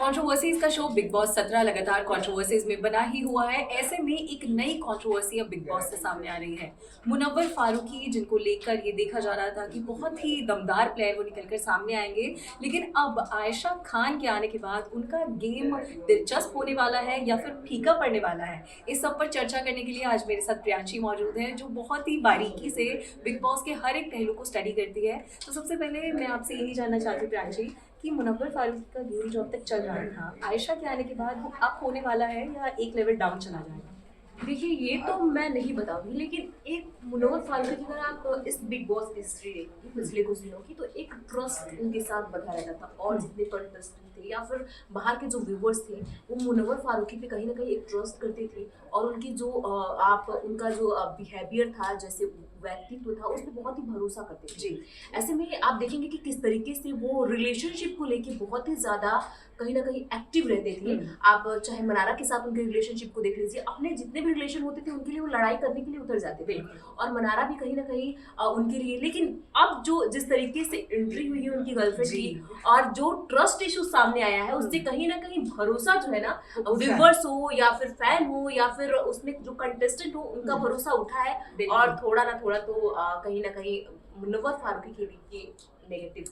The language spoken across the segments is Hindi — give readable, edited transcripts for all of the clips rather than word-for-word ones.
कंट्रोवर्सीज का शो बिग बॉस 17 लगातार कंट्रोवर्सीज में बना ही हुआ है। ऐसे में एक नई कंट्रोवर्सी अब बिग बॉस से सामने आ रही है। मुनव्वर फारूकी, जिनको लेकर ये देखा जा रहा था कि बहुत ही दमदार प्लेयर वो निकलकर सामने आएंगे, लेकिन अब आयशा खान के आने के बाद उनका गेम दिलचस्प होने वाला है या फिर फीका पड़ने वाला है। इस सब पर चर्चा करने के लिए आज मेरे साथ प्रियांशी मौजूद है, जो बहुत ही बारीकी से बिग बॉस के हर एक पहलू को स्टडी करती है। तो सबसे पहले मैं आपसे यही जानना चाहती हूँ प्रियांशी, कि मुनव्वर फारूकी का गेम जो अब तक चल रहा था, आयशा के आने के बाद वो अप होने वाला है या एक लेवल डाउन चला जाएगा? देखिए, ये तो मैं नहीं बताऊंगी, लेकिन एक मुनव्वर फारूकी की अगर आप इस बिग बॉस हिस्ट्री देखेंगे पिछले कुछ दिनों की, तो एक ट्रस्ट उनके साथ बना रहता था। और जितने कंटेस्टेंट थे या फिर बाहर के जो व्यूवर्स थे, वो मुनव्वर फारूकी पे कहीं ना कहीं एक ट्रस्ट करते थे। और उनकी जो आप उनका जो बिहेवियर था, जैसे व्यक्तित्व था, उस पर बहुत ही भरोसा करते थे जी। ऐसे में आप देखेंगे कि किस तरीके से वो रिलेशनशिप को लेके बहुत ही ज्यादा कहीं ना कहीं एक्टिव रहते थे। आप चाहे मनारा के साथ उनके रिलेशनशिप को देख लीजिए, अपने जितने भी रिलेशन होते थे उनके लिए वो लड़ाई करने के लिए उतर जाते थे, और मनारा भी कहीं ना कहीं उनके लिए। लेकिन अब जो जिस तरीके से एंट्री हुई है उनकी गर्लफ्रेंड की, और जो ट्रस्ट इशू सामने आया है, उससे कहीं ना कहीं भरोसा जो है ना, व्यूवर्स हो या फिर फैन हो या फिर उसमें जो कंटेस्टेंट हो, उनका भरोसा उठा है। और थोड़ा ना थोड़ा तो कहीं ना कहीं मुनव्वर फारूकी के लिए नेगेटिव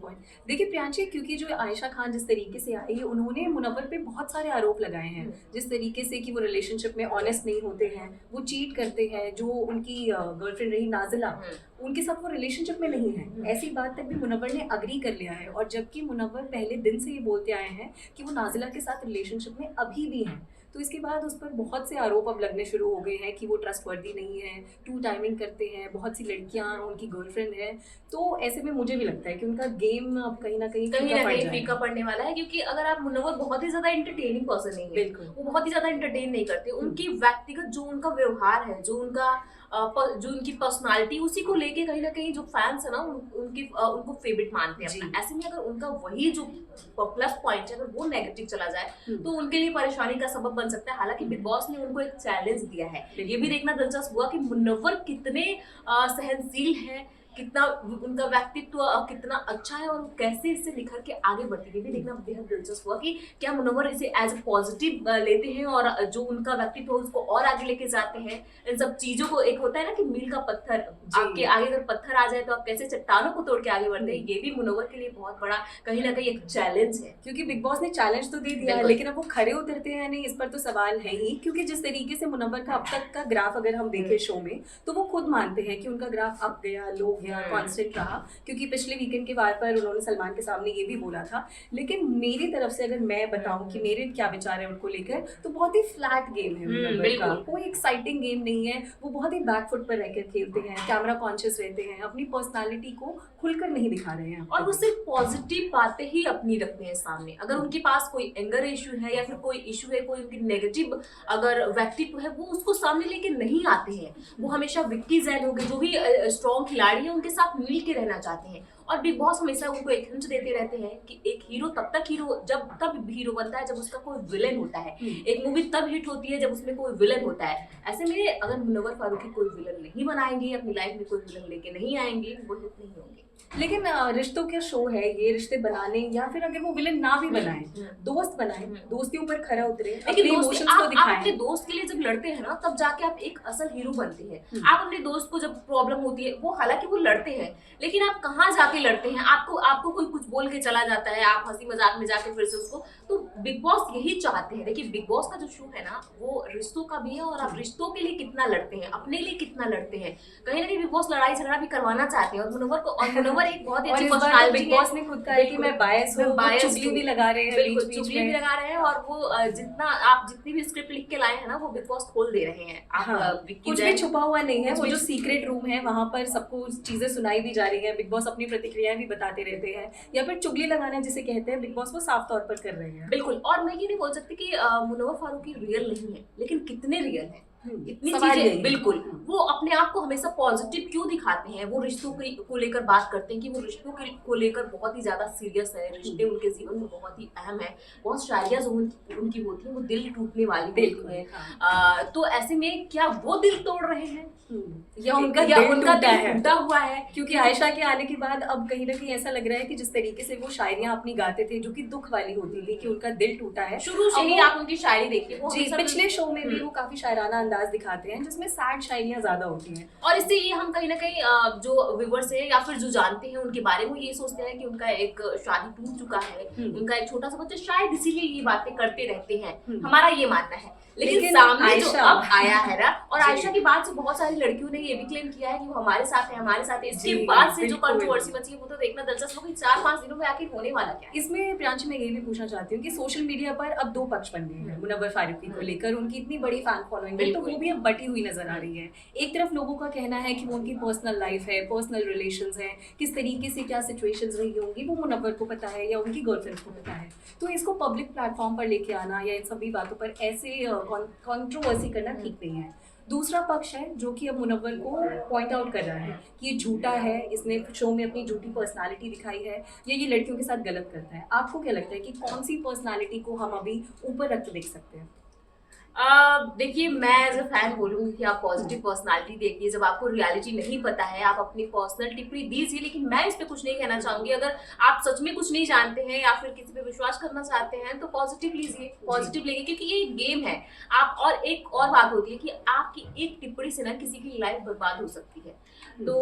पॉइंट। देखिए प्रियांशी, क्योंकि जो आयशा खान जिस तरीके से आई, उन्होंने मुनव्वर पे बहुत सारे आरोप लगाए हैं, जिस तरीके से कि वो रिलेशनशिप में ऑनेस्ट नहीं होते हैं, वो चीट करते हैं। जो उनकी गर्लफ्रेंड रही नाजिला, उनके साथ वो रिलेशनशिप में नहीं है, ऐसी बात तक भी मुनव्वर ने अग्री कर लिया है। और जबकि मुनव्वर पहले दिन से ये बोलते आए हैं कि वो नाजिला के साथ रिलेशनशिप में अभी भी हैं। तो इसके बाद उस पर बहुत से आरोप अब लगने शुरू हो गए हैं कि वो ट्रस्टवर्दी नहीं है, टू टाइमिंग करते हैं, बहुत सी लड़कियां उनकी गर्लफ्रेंड है। तो ऐसे में मुझे भी लगता है कि उनका गेम अब कहीं ना कहीं फीका पड़ने वाला है। क्योंकि अगर आप मुनव्वर बहुत ही ज्यादा एंटरटेनिंग पर्सन नहीं है, वो बहुत ही ज्यादा एंटरटेन नहीं करते। उनकी व्यक्तिगत जो उनका व्यवहार है, जो उनकी पर्सनालिटी, उसी को लेके कहीं ना कहीं जो फैंस है ना, उनको फेवरेट मानते हैं। ऐसे में अगर उनका वही जो प्लस पॉइंट है, अगर वो नेगेटिव चला जाए तो उनके लिए परेशानी का सबब बन सकता है। हालांकि बिग बॉस ने उनको एक चैलेंज दिया है, ये भी देखना दिलचस्प हुआ कि मुनव्वर कितने सहनशील है, कितना उनका व्यक्तित्व कितना अच्छा है, और वो कैसे इससे निखर के आगे बढ़ती है। ये भी देखना बेहद दिलचस्प हुआ कि क्या मुनव्वर इसे एज ए पॉजिटिव लेते हैं, और जो उनका व्यक्तित्व है उसको और आगे लेके जाते हैं। इन सब चीजों को, एक होता है ना कि मील का पत्थर, आपके आगे अगर पत्थर आ जाए तो आप कैसे चट्टानों को तोड़ के आगे बढ़ते हैं। ये भी मुनव्वर के लिए बहुत बड़ा कहीं ना कहीं एक चैलेंज है। क्योंकि बिग बॉस ने चैलेंज तो दे दिया, लेकिन अब वो खड़े उतरते हैं नहीं, इस पर तो सवाल है ही। क्योंकि जिस तरीके से मुनव्वर का अब तक का ग्राफ अगर हम देखें शो में, तो वो खुद मानते हैं कि उनका ग्राफ अप गया, लो गया, कांस्टेंट रहा। क्योंकि पिछले वीकेंड के वार पर उन्होंने सलमान के सामने ये भी बोला था। लेकिन मेरी तरफ से अगर मैं बताऊं कि मेरे क्या विचार है उनको लेकर, तो बहुत ही फ्लैट गेम है मुनव्वर का, कोई एक्साइटिंग गेम नहीं है। वो बहुत ही बैकफुट पर रहकर खेलते हैं, कैमरा कॉन्शियस रहते हैं, अपनी पर्सनालिटी को खुलकर नहीं दिखा रहे हैं, और वो सिर्फ पॉजिटिव बातें ही अपनी रखते हैं सामने। अगर उनके पास कोई एंगर इशू है या फिर कोई इशू है, कोई उनकी नेगेटिव अगर व्यक्तित्व है, वो उसको सामने लेके नहीं आते हैं। वो हमेशा विक्की जैन हो गए, जो भी स्ट्रॉन्ग खिलाड़ी है, उनके साथ मिल के रहना चाहते हैं। और बिग बॉस हमेशा उनको एक हिंट देते रहते हैं कि एक हीरो तब हीरो बनता है जब उसका कोई विलेन होता है। एक मूवी तब हिट होती है जब उसमें कोई विलेन होता है। ऐसे में अगर मुनव्वर फारूकी कोई विलेन नहीं बनाएंगे, अपनी लाइफ में कोई विलेन लेके नहीं आएंगे, वो हिट नहीं होंगे। लेकिन रिश्तों का शो है ये, रिश्ते बनाने, या फिर अगर वो विलेन ना भी बनाए, दोस्त बनाए, दोस्तियों पर खरा उतरे, लेकिन आप अपने दोस्त के लिए जब लड़ते हैं ना, तब जाके आप एक असल हीरो बनते हैं। आप अपने दोस्त को जब प्रॉब्लम होती है, वो हालांकि वो लड़ते हैं, लेकिन आप कहाँ जाके लड़ते हैं? आपको कोई कुछ बोल के चला जाता है, आप हंसी मजाक में जाके फिर से उसको। तो बिग बॉस यही चाहते हैं। देखिए, बिग बॉस का जो शो है ना, वो रिश्तों का भी है, और आप रिश्तों के लिए कितना लड़ते हैं, अपने लिए कितना लड़ते हैं। कहीं ना कहीं बिग बॉस लड़ाई झगड़ा भी करवाना चाहते हैं। और मुनव्वर एक बहुत ही अच्छी पर्सनालिटी है। बिग बॉस ने खुद कहा है कि मैं बायस हूं, चुगली भी लगा रहे हैं, बिल्कुल चुगली भी लगा रहे हैं। और वो जितनी भी स्क्रिप्ट लिख के लाए हैं ना, वो बिग बॉस खोल दे रहे हैं। कुछ भी छुपा हुआ नहीं है। वो जो सीक्रेट रूम है, वहां पर सबको चीजें सुनाई भी जा रही है। बिग बॉस अपनी प्रतिक्रियाएं भी बताते रहते हैं, या फिर चुगली लगाना जिसे कहते हैं, बिग बॉस वो साफ तौर पर कर रहे हैं। बिल्कुल। और मैं ये नहीं बोल सकती कि मुनव्वर फारूकी रियल नहीं है, लेकिन कितने रियल है। इतनी सवाल यही चीजें है। बिल्कुल, वो अपने आप को हमेशा पॉजिटिव क्यों दिखाते हैं, वो रिश्तों को लेकर बात करते हैं कि वो रिश्तों को लेकर बहुत ही ज्यादा सीरियस है, रिश्ते उनके जीवन में बहुत ही अहम है, बहुत शायरियां जो उनकी होती है वो दिल टूटने वाली होती बिल्कुल, है। हाँ। तो ऐसे में क्या वो दिल तोड़ रहे हैं या उनका या दिल उनका टूटा दिल है? टूटा हुआ है? क्योंकि आयशा के आने के बाद अब कहीं ना कहीं ऐसा लग रहा है कि जिस तरीके से वो शायरियां अपनी गाते थे जो कि दुख वाली होती थी कि उनका दिल टूटा है, शुरू से अब ही वो- आप उनकी शायरी देखिए, वो जी हमेशा पिछले शो में भी वो काफी शायराना अंदाज दिखाते हैं जिसमें सैड शायरियां ज्यादा होती हैं। और इससे ये हम कहीं ना कहीं जो व्यूवर्स है या फिर जो जानते हैं उनके बारे में ये सोचते हैं कि उनका एक शादी टूट चुका है, उनका एक छोटा सा बच्चा, शायद इसीलिए ये बातें करते रहते हैं, हमारा ये मानना है। लेकिन सामने जो आयशा- अब आया है ना, और जी। आयशा की बात से बहुत सारी लड़कियों ने ये भी क्लेम किया है कि वो हमारे साथ है, हमारे साथ है। इसके जी, बाद से जो बिल्कुल। कंट्रोवर्सी बची है वो तो देखना दिलचस्प होगी 4-5 दिनों में आखिर होने वाला क्या है। इसमें प्रियांशी मैं ये भी पूछना चाहती हूँ कि सोशल मीडिया पर अब दो पक्ष बन गए हैं मुनव्वर फारूकी को लेकर, उनकी इतनी बड़ी फैन फॉलोइंग है तो बिल्कुल। वो भी अब बटी हुई नजर आ रही है। एक तरफ लोगों का कहना है कि वो उनकी पर्सनल लाइफ है, पर्सनल रिलेशंस हैं, किस तरीके से क्या सिचुएशंस रही होंगी वो मुनव्वर को पता है या उनकी गर्लफ्रेंड को पता है, तो इसको पब्लिक प्लेटफॉर्म पर लेके आना या इन सभी बातों पर ऐसे कंट्रोवर्सी करना ठीक नहीं है। दूसरा पक्ष है जो कि अब मुनव्वर को पॉइंट आउट कर रहा है कि ये झूठा है, इसने शो में अपनी झूठी पर्सनालिटी दिखाई है या ये लड़कियों के साथ गलत करता है। आपको क्या लगता है कि कौन सी पर्सनालिटी को हम अभी ऊपर रख के देख सकते हैं? देखिए, मैं एज अ फैन बोलूंगी कि आप पॉजिटिव पर्सनालिटी देखिए। जब आपको रियलिटी नहीं पता है आप अपनी पर्सनल टिप्पणी दीजिए, लेकिन मैं इस पे कुछ नहीं कहना चाहूंगी। अगर आप सच में कुछ नहीं जानते हैं या फिर किसी पे विश्वास करना चाहते हैं तो पॉजिटिव लीजिए, पॉजिटिव लेंगे, क्योंकि ये एक गेम है। आप और एक और बात होती है कि आपकी एक टिप्पणी से ना किसी की लाइफ बर्बाद हो सकती है। तो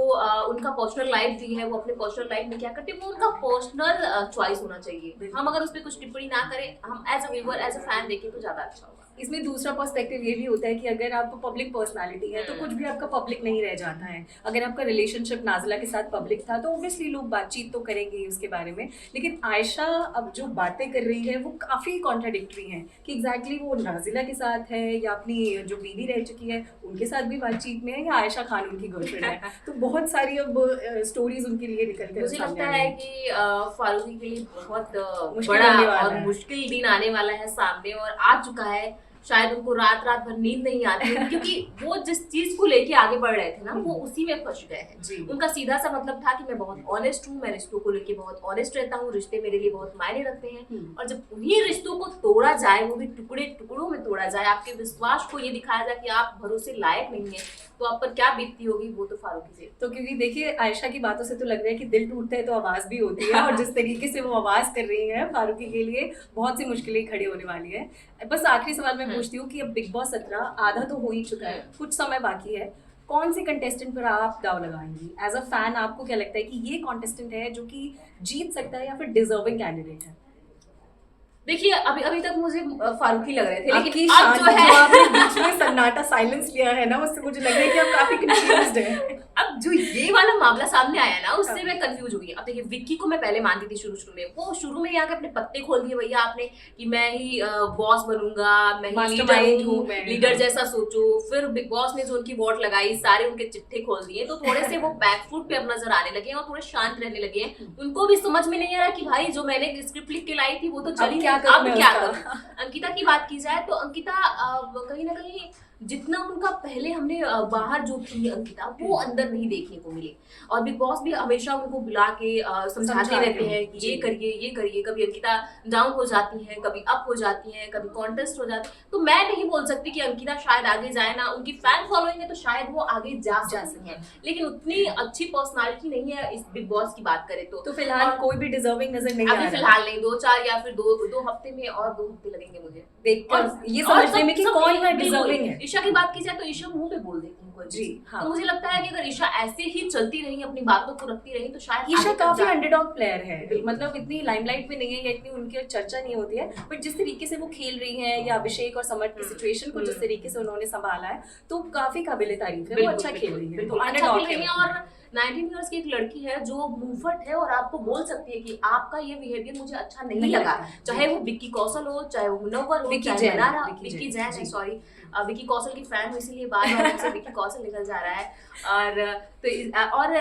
उनका पर्सनल लाइफ जो है वो अपने पर्सनल लाइफ में क्या करते हैं वो उनका पर्सनल चॉइस होना चाहिए। हम अगर उस पर कुछ टिप्पणी ना करें, हम as a viewer as a fan देखें तो ज्यादा अच्छा होगा। इसमें दूसरा पर्सपेक्टिव ये भी होता है कि अगर आप पब्लिक पर्सनालिटी है तो कुछ भी आपका पब्लिक नहीं रह जाता है। अगर आपका रिलेशनशिप नाजिला के साथ पब्लिक था तो ऑब्वियसली लोग बातचीत तो करेंगे ही उसके बारे में, लेकिन आयशा अब जो बातें कर रही है वो काफ़ी कॉन्ट्राडिक्टरी हैं कि एग्जैक्टली वो नाजिला के साथ है या अपनी जो बीवी रह चुकी है उनके साथ भी बातचीत में है या आयशा खान उनकी गर्लफ्रेंड है। तो बहुत सारी अब स्टोरीज उनके लिए निकल कर मुझे लगता है कि फारूकी के लिए बहुत मुश्किल बड़ा होने वाला और है। मुश्किल दिन आने वाला है सामने, और आ चुका है। शायद उनको रात रात भर नींद नहीं आती है क्योंकि वो जिस चीज को लेके आगे बढ़ रहे थे ना वो उसी में फंस गए हैं। उनका सीधा सा मतलब था कि मैं बहुत ऑनेस्ट हूँ, मैं रिश्तों को लेके बहुत ऑनेस्ट रहता हूँ, रिश्ते मेरे लिए बहुत मायने रखते हैं। और जब उन्हीं रिश्तों को तोड़ा जाए, वो भी टुकड़े टुकड़ों में तोड़ा जाए, आपके विश्वास को ये दिखाया जाए कि आप भरोसे लायक नहीं है, तो आप पर क्या बीतती होगी वो तो फारूकी से। तो क्योंकि देखिए आयशा की बातों से तो लग रहा है कि दिल टूटता है तो आवाज भी होती है और जिस तरीके से वो आवाज कर रही है फारूकी के लिए बहुत सी मुश्किलें खड़ी होने वाली है। बस आखिरी सवाल मैं पूछती हूँ कि अब बिग बॉस 17 आधा तो हो ही चुका है, कुछ समय बाकी है, कौन सी कंटेस्टेंट पर आप दाव लगाएंगी? एज अ फैन आपको क्या लगता है कि ये कॉन्टेस्टेंट है जो कि जीत सकता है या फिर डिजर्विंग कैंडिडेट है? देखिए, अभी तक मुझे फारूकी लग रहे थे, आपकी लेकिन अब जो है आपने बीच में सन्नाटा साइलेंस लिया है ना, उससे मुझे लग रहा है कि आप काफी कंफ्यूज्ड हैं। अब जो ये वाला मामला सामने आया ना उससे मैं कंफ्यूज हो गई। अब देखिए, विक्की को मैं पहले मानती थी शुरू में, वो शुरू में आके अपने पत्ते खोल दिए भैया आपने कि मैं ही बॉस बनूंगा, मैं ही Mastermind हूँ, लीडर जैसा सोचो। फिर बिग बॉस ने जो उनकी वोट लगाई, सारे उनके चिट्ठे खोल दिए, तो थोड़े से वो बैकफुट पे अब नजर आने लगे हैं और थोड़े शांत रहने लगे हैं। उनको भी समझ में नहीं आ रहा कि भाई जो मैंने स्क्रिप्ट लिख के लाई थी वो तो चली, अब क्या करूं। अंकिता की बात की जाए तो अंकिता कहीं ना कहीं जितना उनका पहले हमने बाहर जो थी अंकिता वो अंदर नहीं देखने को मिली, और बिग बॉस भी हमेशा उनको बुला के समझाते रहते हैं कि ये करिए ये करिए। कभी अंकिता डाउन हो जाती है, कभी अप हो जाती है, कभी कॉन्टेस्ट हो जाती है। तो मैं नहीं बोल सकती कि अंकिता शायद आगे जाए ना, उनकी फैन फॉलोइंग है तो शायद वो आगे जा सकती है, लेकिन उतनी अच्छी पर्सनालिटी नहीं है इस बिग बॉस की बात करें तो फिलहाल कोई भी डिजर्विंग नजर नहीं आ अभी रहा। फिलहाल नहीं, 2-4 या फिर दो हफ्ते में, और 2 हफ्ते लगेंगे मुझे देखकर ये समझने में कि कौन डिजर्विंग है। ईशा की बात की जाए तो ईशा मुंह पे बोल देती है कोई जी, हाँ। तो मुझे लगता है कि अगर ईशा ऐसे ही चलती रही, अपनी बातों को रखती रही, तो शायद ईशा आगे तक काफी जा- अंडरडॉग प्लेयर है, मतलब इतनी लाइमलाइट में नहीं है या इतनी उनकी चर्चा नहीं होती है, बट जिस तरीके से वो खेल रही हैं या अभिषेक और समर की सिचुएशन को जिस तरीके से उन्होंने संभाला है तो काफी काबिले तारीफ है। वो अच्छा खेल रही है, बिल्कुल अच्छा खेल रही है। और 19 इयर्स की एक लड़की है जो मुंहफट है और आपको बोल सकती है कि आपका ये बिहेवियर मुझे अच्छा नहीं लगा, चाहे वो विक्की कौशल हो, चाहे वो मुनव्वर हो, चाहे मनारा, विक्की जैन है, सॉरी विक्की कौशल की फैन हूँ इसीलिए बार बार मुझसे विक्की कौशल निकल जा रहा है। और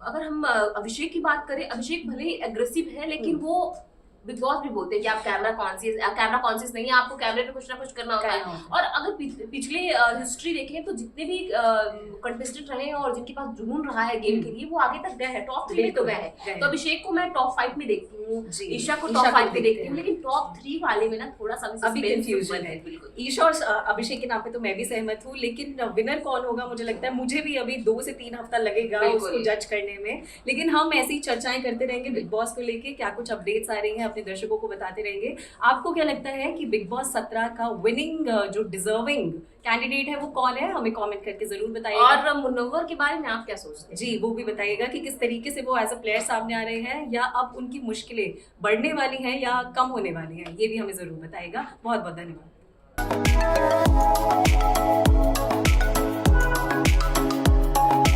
अगर हम अभिषेक की बात करें, अभिषेक भले ही एग्रेसिव है लेकिन वो बिग बॉस भी बोलते हैं कि आप कैमरा कॉन्शियस नहीं है, आपको कैमरे पे कुछ ना कुछ करना होता है। करना होता और अगर पिछले हिस्ट्री देखें तो जितने भी कंटेस्टेंट रहे हैं और जिनके पास जुनून रहा है गेम के लिए, वो आगे तक गए हैं, टॉप 3 में तो गए हैं। तो अभिषेक को मैं टॉप 5 में देखती हूँ, जी, ईशा को ईशा टॉप को 5 में देखते देखती हूँ, हैं। लेकिन टॉप 3 वाले में ना थोड़ा सा अभी कंफ्यूजन है। बिल्कुल। ईशा और अभिषेक के नाम पे तो मैं भी सहमत हूँ, लेकिन विनर कौन होगा मुझे लगता है, मुझे भी अभी 2 से 3 हफ्ता लगेगा बिल्कुल। उसको जज करने में। लेकिन हम ऐसी चर्चाएं करते रहेंगे बिग बॉस को लेके, क्या कुछ अपडेट्स आ रही हैं अपने दर्शकों को बताते रहेंगे। आपको क्या लगता है कि बिग बॉस 17 का विनिंग जो डिजर्विंग कैंडिडेट है वो कौन है? हमें कमेंट करके जरूर बताइएगा। और मुनव्वर के बारे में आप क्या सोचते हैं? जी, वो भी बताइएगा कि किस तरीके से वो एज अ प्लेयर सामने आ रहे हैं, या अब उनकी मुश्किलें बढ़ने वाली हैं या कम होने वाली हैं, ये भी हमें जरूर बताइएगा। बहुत बहुत धन्यवाद।